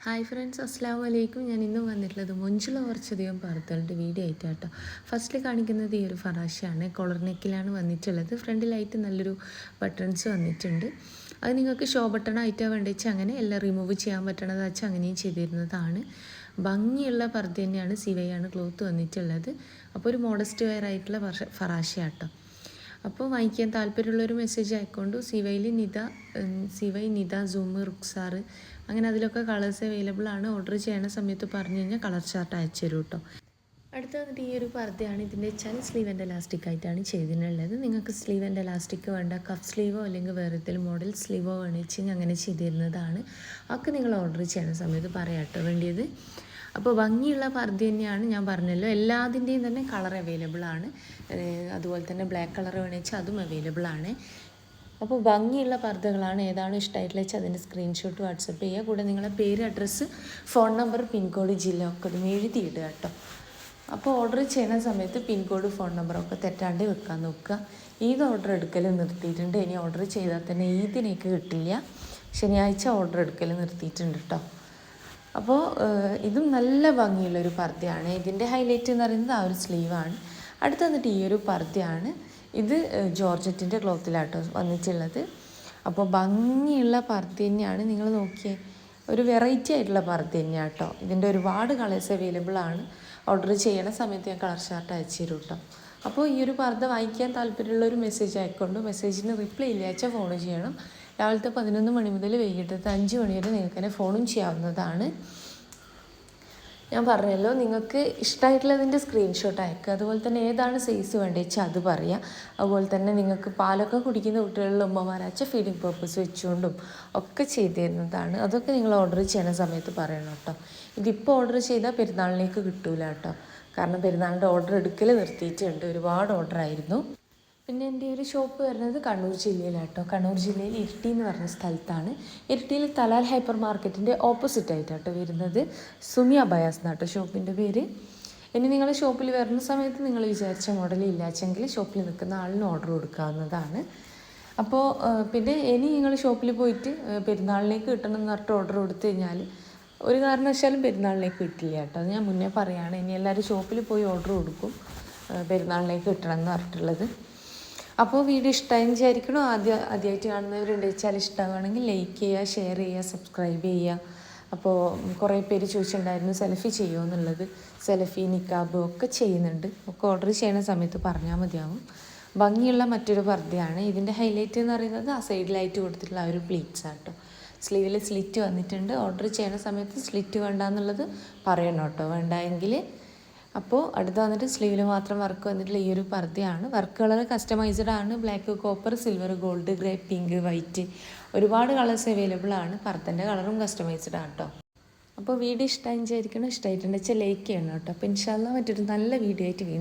Hi friends, അസ്സലാമു അലൈക്കും. ഞാൻ ഇന്നും വന്നിട്ടുള്ളത് മൊഞ്ചുള്ള കുറച്ചധികം പർദ്ദകളുടെ വീഡിയോ ആയിട്ട് കേട്ടോ. ഫസ്റ്റിൽ കാണിക്കുന്നത് ഈ ഒരു ഫറാഷയാണ്. കോളർ നെക്കിലാണ് വന്നിട്ടുള്ളത്. ഫ്രണ്ടിലായിട്ട് നല്ലൊരു ബട്ടൺസ് വന്നിട്ടുണ്ട്. അത് നിങ്ങൾക്ക് ഷോ ബട്ടൺ ആയിട്ടാണ് വേണ്ടിച്ച് അങ്ങനെ എല്ലാം റിമൂവ് ചെയ്യാൻ പറ്റണത് വെച്ചാൽ അങ്ങനെയും ചെയ്തിരുന്നതാണ്. ഭംഗിയുള്ള പർദ്ദ തന്നെയാണ്. സിവയാണ് ക്ലോത്ത് വന്നിട്ടുള്ളത്. അപ്പോൾ ഒരു മോഡസ്റ്റ് വെയർ ആയിട്ടുള്ള ഫറാഷയാട്ടോ. അപ്പോൾ വാങ്ങിക്കാൻ താല്പര്യമുള്ളൊരു മെസ്സേജ് അയക്കൊണ്ടു. സിവൈ നിത സൂമ് റുക്സാർ അങ്ങനെ അതിലൊക്കെ കളേഴ്സ് അവൈലബിൾ ആണ്. ഓർഡർ ചെയ്യണ സമയത്ത് പറഞ്ഞു കഴിഞ്ഞാൽ കളർ ചാർട്ട് അയച്ചു തരും കേട്ടോ. അടുത്ത വന്നിട്ട് ഈ ഒരു പർദ്ദയാണ്. ഇതിൻ്റെ വെച്ചാൽ സ്ലീവ് ആൻഡ് എലാസ്റ്റിക് ആയിട്ടാണ് ചെയ്തിട്ടുള്ളത്. നിങ്ങൾക്ക് സ്ലീവ് ആൻഡ് എലാസ്റ്റിക് വേണ്ട, കഫ് സ്ലീവോ അല്ലെങ്കിൽ വേറെ ഏതെങ്കിലും മോഡൽ സ്ലീവോ വേണിച്ചെങ്കിൽ അങ്ങനെ ചെയ്തിരുന്നതാണ്. ഒക്കെ നിങ്ങൾ ഓർഡർ ചെയ്യണ സമയത്ത് പറയാം കേട്ടോ വേണ്ടിയത്. അപ്പോൾ ഭംഗിയുള്ള പർദ്ദ തന്നെയാണ്. ഞാൻ പറഞ്ഞല്ലോ എല്ലാതിൻ്റെയും തന്നെ കളർ അവൈലബിൾ ആണ്. അതുപോലെ തന്നെ ബ്ലാക്ക് കളർ വേണമെങ്കിൽ അതും അവൈലബിൾ ആണ്. അപ്പോൾ ഭംഗിയുള്ള പർദ്ദകളാണ്. ഏതാണ് ഇഷ്ടമായിട്ടുള്ള വെച്ചാൽ അതിൻ്റെ സ്ക്രീൻഷോട്ട് വാട്സപ്പ് ചെയ്യുക. കൂടെ നിങ്ങളെ പേര്, അഡ്രസ്സ്, ഫോൺ നമ്പർ, പിൻകോഡ്, ജില്ല ഒക്കെ ഒന്ന് എഴുതിയിടുക കേട്ടോ. അപ്പോൾ ഓർഡർ ചെയ്യുന്ന സമയത്ത് പിൻകോഡ്, ഫോൺ നമ്പറൊക്കെ തെറ്റാണ്ട് വെക്കാൻ നോക്കുക. ഈദ് ഓർഡർ എടുക്കൽ നിർത്തിയിട്ടുണ്ട്. ഇനി ഓർഡർ ചെയ്താൽ തന്നെ ഈദിനേക്ക് കിട്ടില്ല. ശനിയാഴ്ച ഓർഡർ എടുക്കൽ നിർത്തിയിട്ടുണ്ട് കേട്ടോ. അപ്പോൾ ഇതും നല്ല ഭംഗിയുള്ളൊരു പർദ്ദയാണ്. ഇതിൻ്റെ ഹൈലൈറ്റ് എന്ന് പറയുന്നത് ആ ഒരു സ്ലീവാണ്. അടുത്ത് വന്നിട്ട് ഈ ഒരു പർദ്ദയാണ്. ഇത് ജോർജറ്റിൻ്റെ ക്ലോത്തിലാട്ടോ വന്നിട്ടുള്ളത്. അപ്പോൾ ഭംഗിയുള്ള പർദ്ദ തന്നെയാണ്. നിങ്ങൾ നോക്കിയേ, ഒരു വെറൈറ്റി ആയിട്ടുള്ള പർദ്ദ തന്നെയാണ് കേട്ടോ. ഇതിൻ്റെ ഒരുപാട് കളേഴ്സ് അവൈലബിൾ ആണ്. ഓർഡർ ചെയ്യണ സമയത്ത് ഞാൻ കളർ ചാർട്ട് അയച്ചു തരും കേട്ടോ. അപ്പോൾ ഈ ഒരു പർദ്ദ വാങ്ങിക്കാൻ താല്പര്യമുള്ളൊരു മെസ്സേജ് അയക്കൊണ്ട്. മെസ്സേജിന് റിപ്ലൈ ഇല്ലാച്ച ഫോൺ ചെയ്യണം. രാവിലത്തെ 11 മണി മുതൽ വൈകിട്ടത്തെ 5 മണി വരെ നിങ്ങൾക്ക് തന്നെ ഫോണും ചെയ്യാവുന്നതാണ്. ഞാൻ പറഞ്ഞല്ലോ, നിങ്ങൾക്ക് ഇഷ്ടമായിട്ടുള്ളതിൻ്റെ സ്ക്രീൻഷോട്ട് അയക്കുക. അതുപോലെ തന്നെ ഏതാണ് സൈസ് വേണ്ടത് വെച്ചാൽ അത് പറയുക. അതുപോലെ തന്നെ നിങ്ങൾക്ക് പാലൊക്കെ കുടിക്കുന്ന കുട്ടികളിൽ ഉമ്മമാരാച്ച ഫീഡിങ് പർപ്പസ് വെച്ചുകൊണ്ടും ഒക്കെ ചെയ്ത് തരുന്നതാണ്. അതൊക്കെ നിങ്ങൾ ഓർഡർ ചെയ്യണ സമയത്ത് പറയണം കേട്ടോ. ഇതിപ്പോൾ ഓർഡർ ചെയ്താൽ പെരുന്നാളിലേക്ക് കിട്ടൂല കേട്ടോ. കാരണം പെരുന്നാളിൻ്റെ ഓർഡർ എടുക്കൽ നിർത്തിയിട്ടുണ്ട്. ഒരുപാട് ഓർഡർ ആയിരുന്നു. പിന്നെ എൻ്റെ ഒരു ഷോപ്പ് വരുന്നത് കണ്ണൂർ ജില്ലയിലാട്ടോ. കണ്ണൂർ ജില്ലയിൽ ഇരിട്ടി എന്ന് പറഞ്ഞ സ്ഥലത്താണ്. ഇരിട്ടിയിൽ തലാൽ ഹൈപ്പർ മാർക്കറ്റിൻ്റെ ഓപ്പോസിറ്റ് ആയിട്ടാട്ടോ വരുന്നത്. സുമി അബയാസ് എന്നാട്ടോ ഷോപ്പിൻ്റെ പേര്. ഇനി നിങ്ങൾ ഷോപ്പിൽ വരുന്ന സമയത്ത് നിങ്ങൾ വിചാരിച്ച മോഡൽ ഇല്ലാച്ചെങ്കിൽ ഷോപ്പിൽ നിൽക്കുന്ന ആളിന് ഓർഡർ കൊടുക്കാവുന്നതാണ്. അപ്പോൾ പിന്നെ ഇനി നിങ്ങൾ ഷോപ്പിൽ പോയിട്ട് പെരുന്നാളിലേക്ക് കിട്ടണം എന്ന് പറഞ്ഞിട്ട് ഓർഡർ കൊടുത്തു കഴിഞ്ഞാൽ ഒരു കാരണവശാലും പെരുന്നാളിലേക്ക് കിട്ടില്ല കേട്ടോ. അത് ഞാൻ മുന്നേ പറയുകയാണ്. ഇനി എല്ലാവരും ഷോപ്പിൽ പോയി ഓർഡർ കൊടുക്കും പെരുന്നാളിലേക്ക് കിട്ടണം എന്ന് പറഞ്ഞിട്ടുള്ളത്. അപ്പോൾ വീഡിയോ ഇഷ്ടമായി വിചാരിക്കണം. ആദ്യമായിട്ട് കാണുന്നവരുണ്ട് വെച്ചാൽ ഇഷ്ടമാണെങ്കിൽ ലൈക്ക് ചെയ്യുക, ഷെയർ ചെയ്യുക, സബ്സ്ക്രൈബ് ചെയ്യുക. അപ്പോൾ കുറേ പേര് ചോദിച്ചിട്ടുണ്ടായിരുന്നു സെൽഫി ചെയ്യുമോ എന്നുള്ളത്. സെൽഫി, നിക്കാബ് ഒക്കെ ചെയ്യുന്നുണ്ട്. ഒക്കെ ഓർഡർ ചെയ്യുന്ന സമയത്ത് പറഞ്ഞാൽ മതിയാവും. ഭംഗിയുള്ള മറ്റൊരു പർദ്ദയാണ്. ഇതിൻ്റെ ഹൈലൈറ്റ് എന്ന് പറയുന്നത് ആ സൈഡിലായിട്ട് കൊടുത്തിട്ടുള്ള ആ ഒരു പ്ലീറ്റ്സ് ആട്ടോ. സ്ലീവിൽ സ്ലിറ്റ് വന്നിട്ടുണ്ട്. ഓർഡർ ചെയ്യുന്ന സമയത്ത് സ്ലിറ്റ് വേണ്ടാന്നുള്ളത് പറയണം കേട്ടോ. വേണ്ടെങ്കിൽ അപ്പോൾ അടുത്ത് വന്നിട്ട് സ്ലീവിൽ മാത്രം വർക്ക് വന്നിട്ടുള്ള ഈ ഒരു പർദ്ദയാണ്. വർക്ക് കളർ കസ്റ്റമൈസ്ഡ് ആണ്. Black, copper, silver, gold, grey, pink, white ഒരുപാട് കളേഴ്സ് അവൈലബിൾ ആണ്. പർദ്ദൻ്റെ കളറും കസ്റ്റമൈസ്ഡ് ആണ് കേട്ടോ. അപ്പോൾ വീഡിയോ ഇഷ്ടമായി വിചാരിക്കണം. ഇഷ്ടമായിട്ടുണ്ടെന്ന് വെച്ചാൽ ലൈക്ക് ചെയ്യണം കേട്ടോ. അപ്പോൾ ഇൻഷാ അല്ലാഹ് മറ്റൊരു നല്ല വീഡിയോ ആയിട്ട് വീണ്ടും